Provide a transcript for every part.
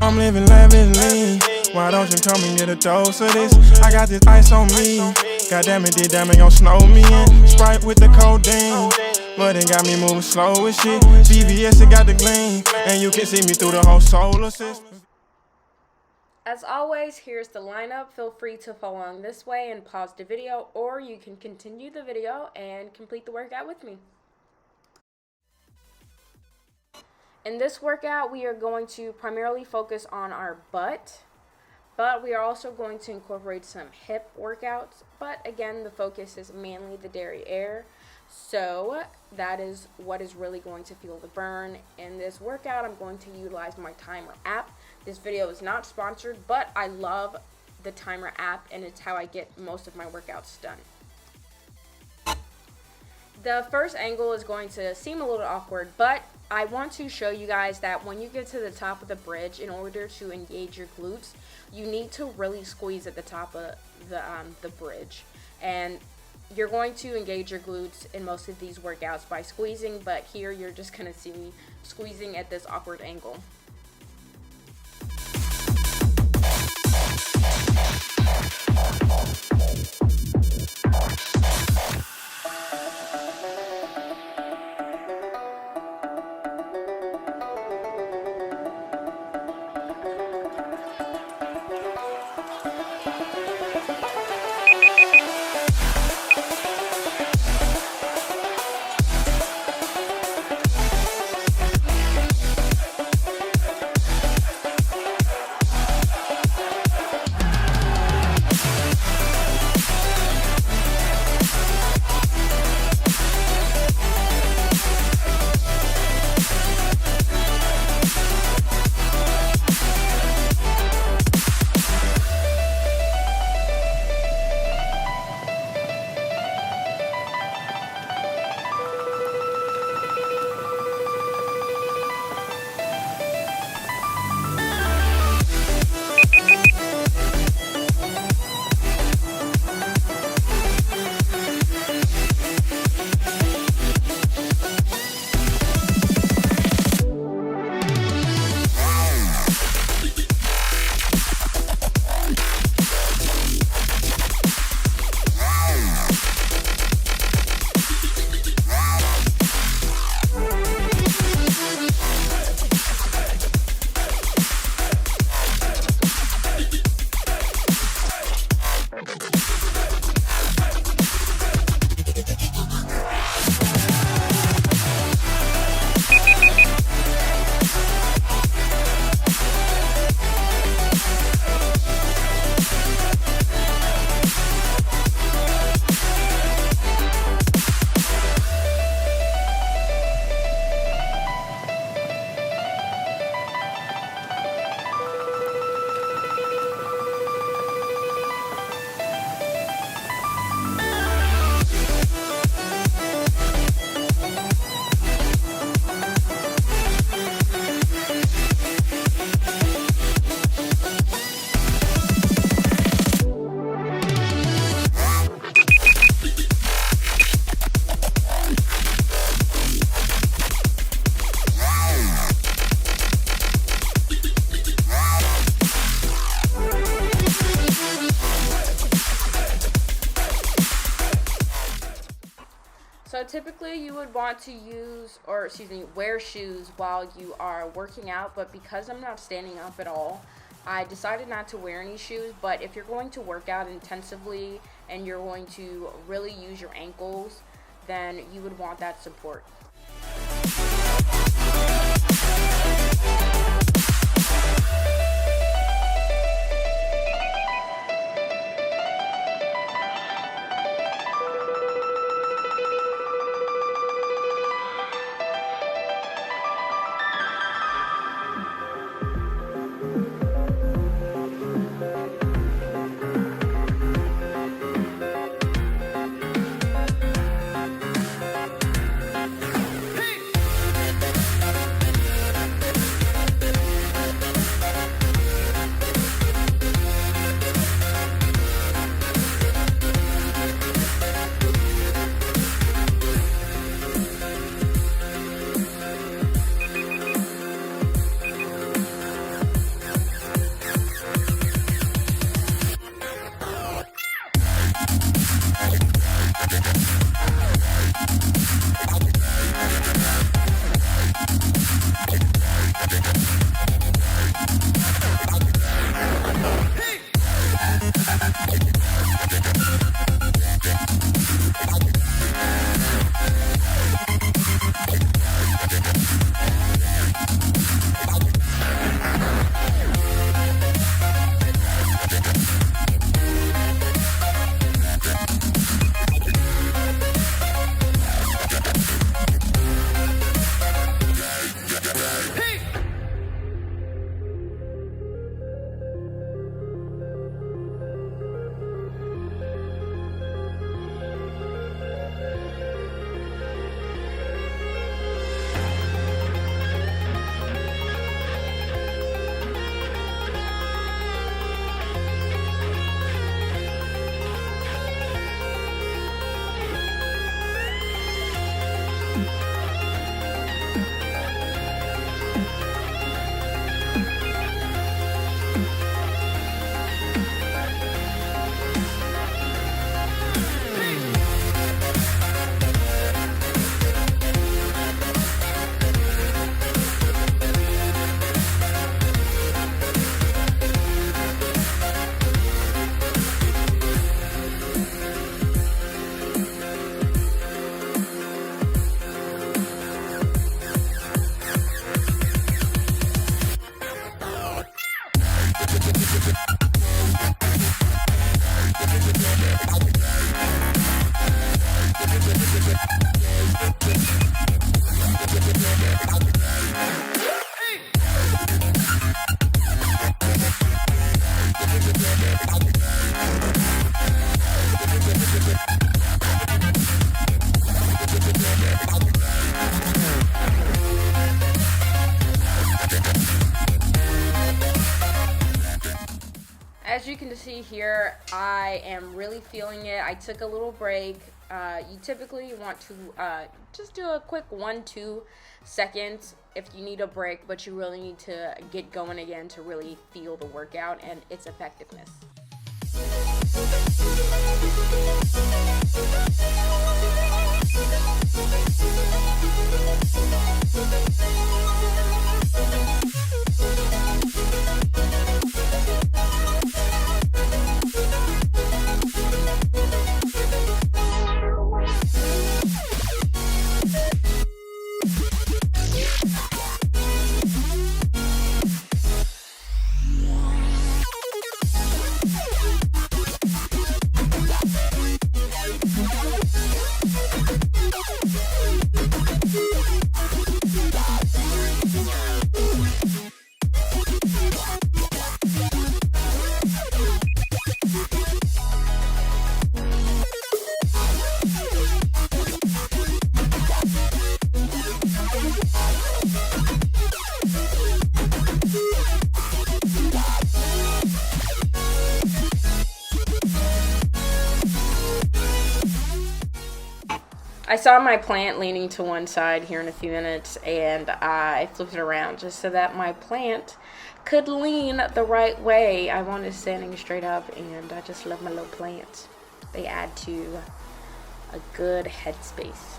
I'm living lavishly. Why don't you come and get a dose of this? I got this ice on me. Goddamn it, did damn it gon' snow me in. Sprite with the codeine, but it got me moving slow as shit. VVS, it got the gleam, and you can see me through the whole solar system. As always, here's the lineup. Feel free to follow along this way and pause the video, or you can continue the video and complete the workout with me. In this workout, we are going to primarily focus on our butt, but we are also going to incorporate some hip workouts. But again, the focus is mainly the derriere. So that is what is really going to feel the burn. In this workout, I'm going to utilize my timer app. This video is not sponsored, but I love the timer app, and it's how I get most of my workouts done. The first angle is going to seem a little awkward, but I want to show you guys that when you get to the top of the bridge, in order to engage your glutes, you need to really squeeze at the top of the bridge. And you're going to engage your glutes in most of these workouts by squeezing, but here you're just going to see me squeezing at this awkward angle. So typically you would want to wear shoes while you are working out, but because I'm not standing up at all, I decided not to wear any shoes. But if you're going to work out intensively and you're going to really use your ankles, then you would want that support. As you can see here, I am really feeling it. I took a little break. You typically want to just do a quick 1-2 seconds if you need a break, but you really need to get going again to really feel the workout and its effectiveness. I saw my plant leaning to one side here in a few minutes, and I flipped it around just so that my plant could lean the right way. I wanted it standing straight up, and I just love my little plants. They add to a good headspace.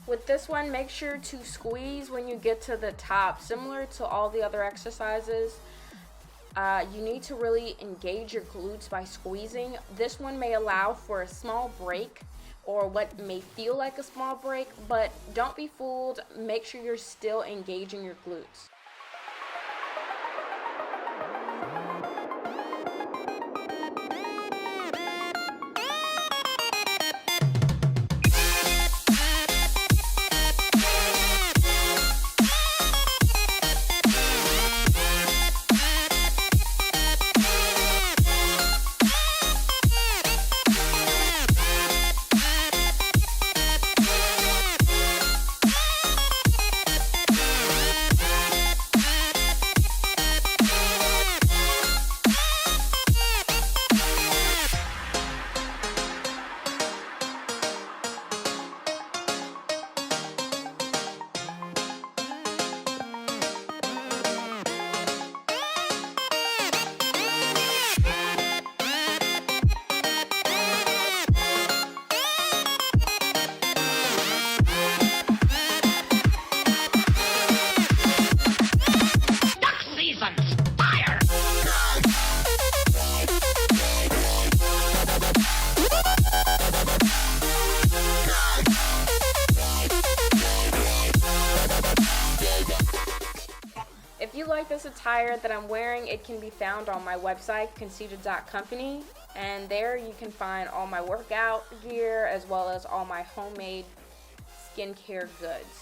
With this one, make sure to squeeze when you get to the top. Similar to all the other exercises, you need to really engage your glutes by squeezing. This one may allow for a small break or what may feel like a small break, but don't be fooled. Make sure you're still engaging your glutes. like this attire that I'm wearing, it can be found on my website, conceited.company, and there you can find all my workout gear as well as all my homemade skincare goods.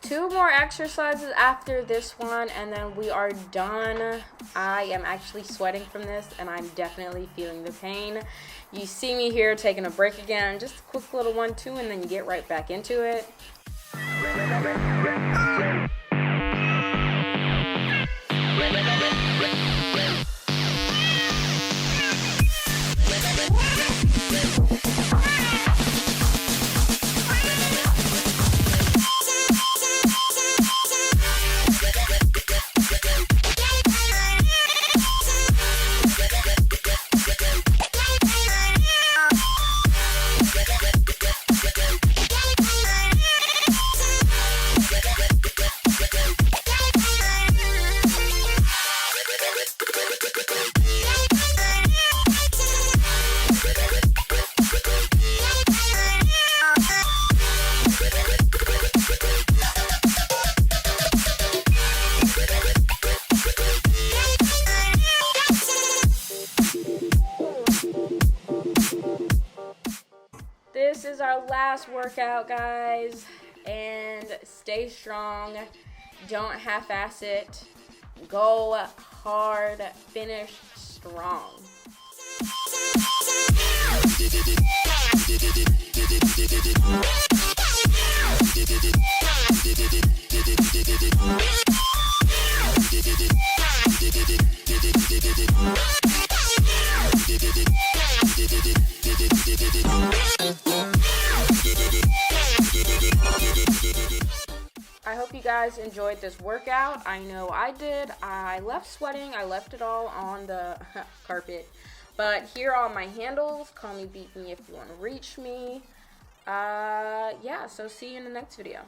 Two more exercises after this one, and then we are done. I am actually sweating from this, and I'm definitely feeling the pain. You see me here taking a break again, just a quick little 1-2, and then you get right back into it. This is our last workout, guys, and stay strong. Don't half-ass it. Go hard. Finish strong. I hope you guys enjoyed this workout. I know I did. I left sweating. I left it all on the carpet. But here are my handles. Call me, beat me if you want to reach me. Yeah, so see you in the next video.